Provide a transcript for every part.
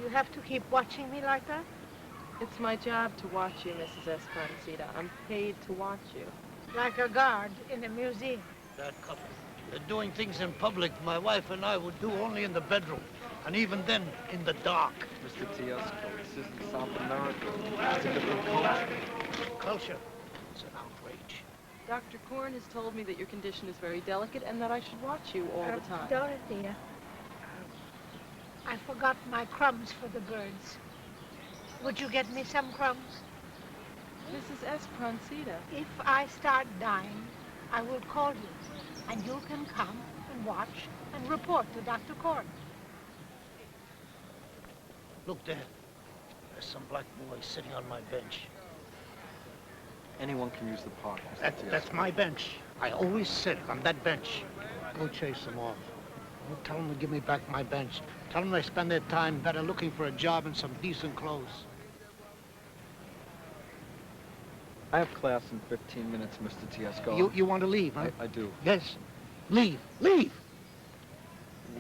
You have to keep watching me like that? It's my job to watch you, Mrs. Espronceda. I'm paid to watch you. Like a guard in a museum. That couple, they're doing things in public my wife and I would do only in the bedroom, and even then in the dark. Mr. Tiesco, this isn't South America. It's a different culture. Culture? It's an outrage. Dr. Korn has told me that your condition is very delicate and that I should watch you all the time. Dorothea, I forgot my crumbs for the birds. Would you get me some crumbs? Mrs. Espronceda. If I start dying, I will call you, and you can come and watch and report to Dr. Korn. Look there. There's some black boys sitting on my bench. Anyone can use the park, Mr. Tiesco. That's my bench. I always sit on that bench. Go chase them off. Don't tell them to give me back my bench. Tell them they spend their time better looking for a job and some decent clothes. I have class in 15 minutes, Mr. Tiesco. You want to leave, huh? I do. Yes. Leave. Leave!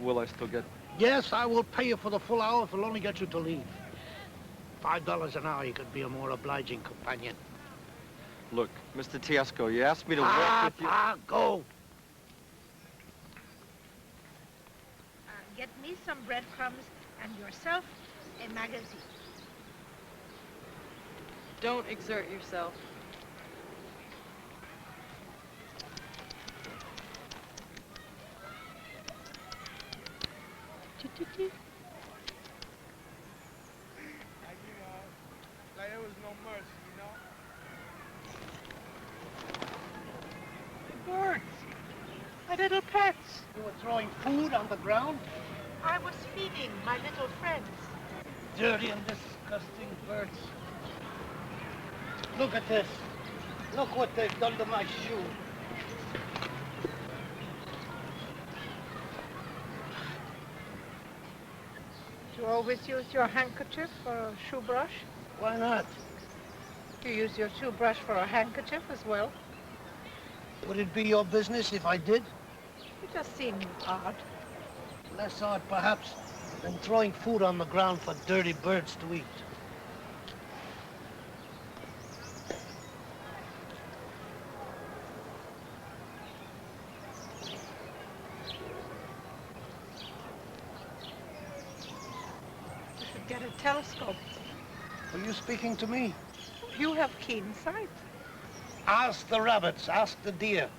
Will I still get... Yes, I will pay you for the full hour if it'll only get you to leave. $5 an hour, you could be a more obliging companion. Look, Mr. Tiesco, you asked me to work with you... Go! Get me some breadcrumbs and yourself a magazine. Don't exert yourself. Like there was no mercy, you know? Birds. My little pets. You were throwing food on the ground? I was feeding my little friends. Dirty and disgusting birds. Look at this. Look what they've done to my shoe. Do you always use your handkerchief for a shoe brush? Why not? Do you use your shoe brush for a handkerchief as well? Would it be your business if I did? It just seemed odd. Less odd, perhaps, than throwing food on the ground for dirty birds to eat. You should get a telescope. Were you speaking to me? You have keen sight. Ask the rabbits, ask the deer.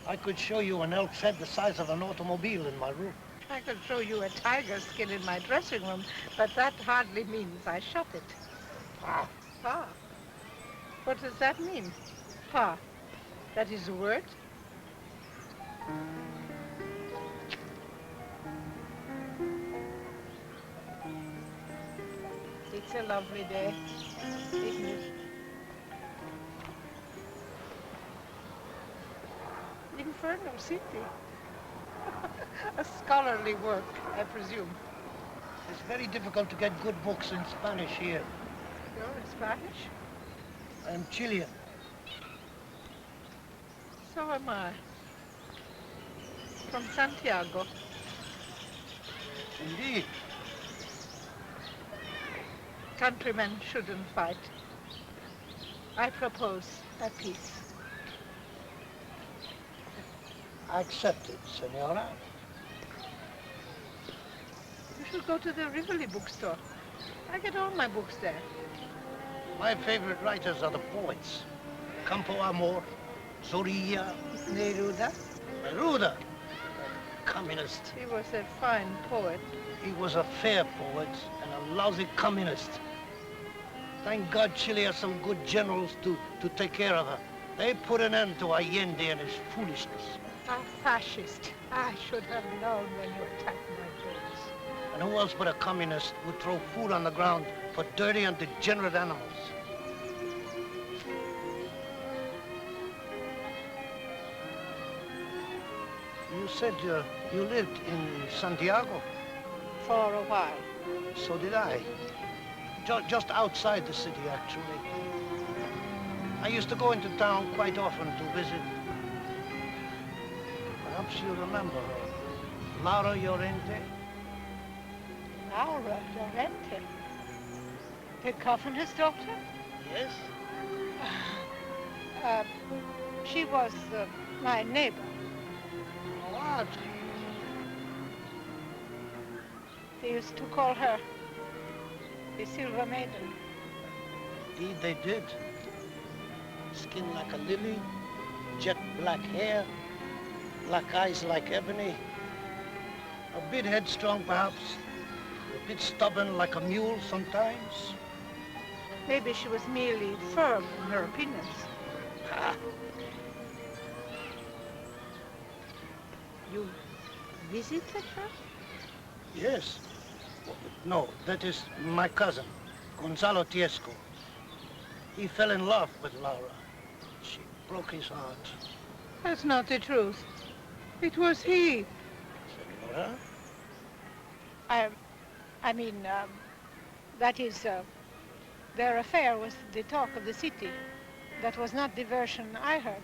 I could show you an elk's head the size of an automobile in my room. I could show you a tiger skin in my dressing room, but that hardly means I shut it. Ah. Pa. What does that mean? Pa. That is a word? It's a lovely day, isn't it? Inferno City. A scholarly work, I presume. It's very difficult to get good books in Spanish here. You're in Spanish? I'm Chilean. So am I. From Santiago. Indeed. Countrymen shouldn't fight. I propose a peace. I accept it, senora. You should go to the Rivoli bookstore. I get all my books there. My favorite writers are the poets. Campo Amor, Zorilla, Neruda. Neruda, communist. He was a fine poet. He was a fair poet and a lousy communist. Thank God Chile has some good generals to take care of her. They put an end to Allende and his foolishness. A fascist. I should have known when you attacked my birds. And who else but a communist would throw food on the ground for dirty and degenerate animals? You said you lived in Santiago? For a while. So did I. Just outside the city, actually. I used to go into town quite often to visit. Perhaps you remember her. Laura Llorente? Laura Llorente. The governor's daughter? Yes? She was my neighbor. What? They used to call her the Silver Maiden. Indeed they did. Skin like a lily, jet black hair, black eyes like ebony. A bit headstrong perhaps, a bit stubborn like a mule sometimes. Maybe she was merely firm in her opinions. Ah, You visited her? yes. No, that is my cousin, Gonzalo Tiesco. He fell in love with Laura. She broke his heart. That's not the truth. It was he. Senora? I mean, that is, their affair was the talk of the city. That was not the version I heard.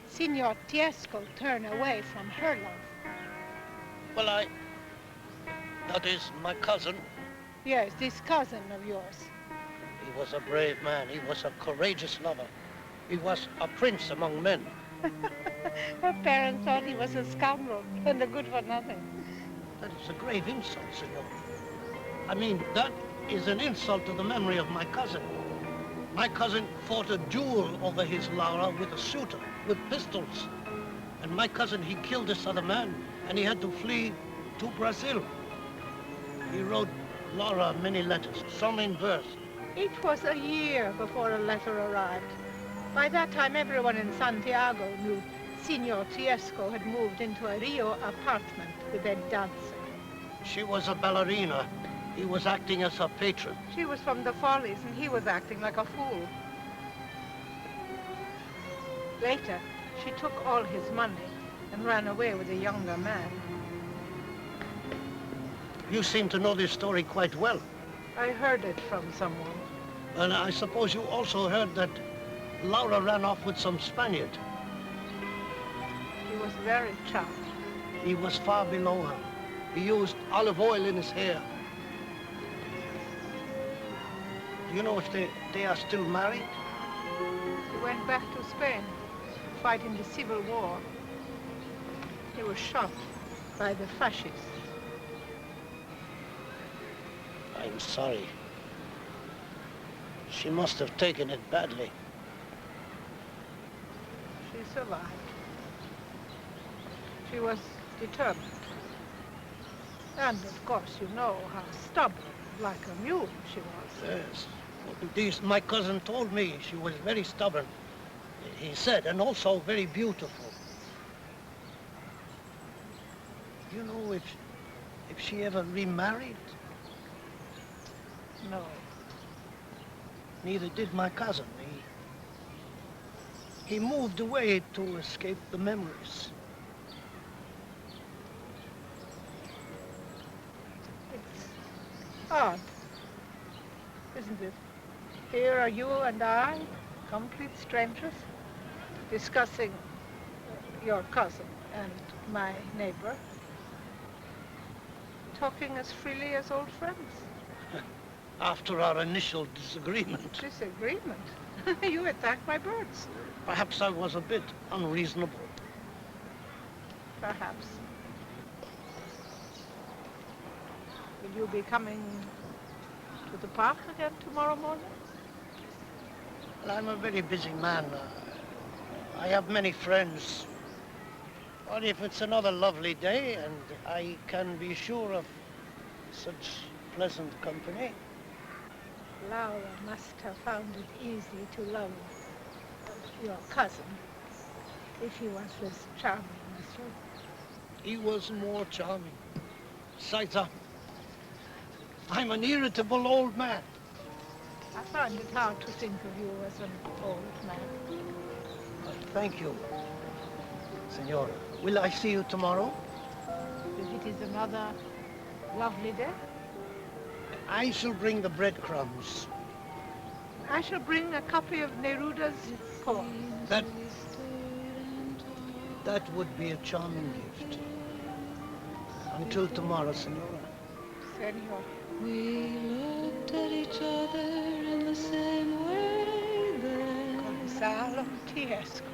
Signor Tiesco turned away from her love. Well, that is my cousin. Yes, this cousin of yours. He was a brave man. He was a courageous lover. He was a prince among men. Her parents thought he was a scoundrel and a good for nothing. That is a grave insult, senor. I mean, that is an insult to the memory of my cousin. My cousin fought a duel over his Laura with a shooter, with pistols. And my cousin, he killed this other man, and he had to flee to Brazil. He wrote Laura many letters, some in verse. It was a year before a letter arrived. By that time, everyone in Santiago knew Signor Tiesco had moved into a Rio apartment with a dancer. She was a ballerina. He was acting as her patron. She was from the Follies, and he was acting like a fool. Later, she took all his money and ran away with a younger man. You seem to know this story quite well. I heard it from someone. And I suppose you also heard that Laura ran off with some Spaniard. He was very charming. He was far below her. He used olive oil in his hair. Do you know if they are still married? He went back to Spain, to fight in the Civil War. He was shot by the fascists. I'm sorry. She must have taken it badly. She survived. She was determined. And of course, you know how stubborn, like a mule, she was. Yes. This, my cousin told me she was very stubborn. He said, and also very beautiful. Do you know if she ever remarried? No. Neither did my cousin. He moved away to escape the memories. It's odd, isn't it? Here are you and I, complete strangers, discussing your cousin and my neighbor, talking as freely as old friends. After our initial disagreement. Disagreement? You attacked my birds. Perhaps I was a bit unreasonable. Perhaps. Will you be coming to the park again tomorrow morning? Well, I'm a very busy man. I have many friends. But if it's another lovely day and I can be sure of such pleasant company. Laura must have found it easy to love your cousin, if he was as charming as you. He was more charming. Besides, I'm an irritable old man. I find it hard to think of you as an old man. Thank you, Senora. Will I see you tomorrow? If it is another lovely day, I shall bring the breadcrumbs. I shall bring a copy of Neruda's poem. That would be a charming gift. Until tomorrow, Senora. Senor. We looked at each other in the same way then. Gonzalo Tiesco.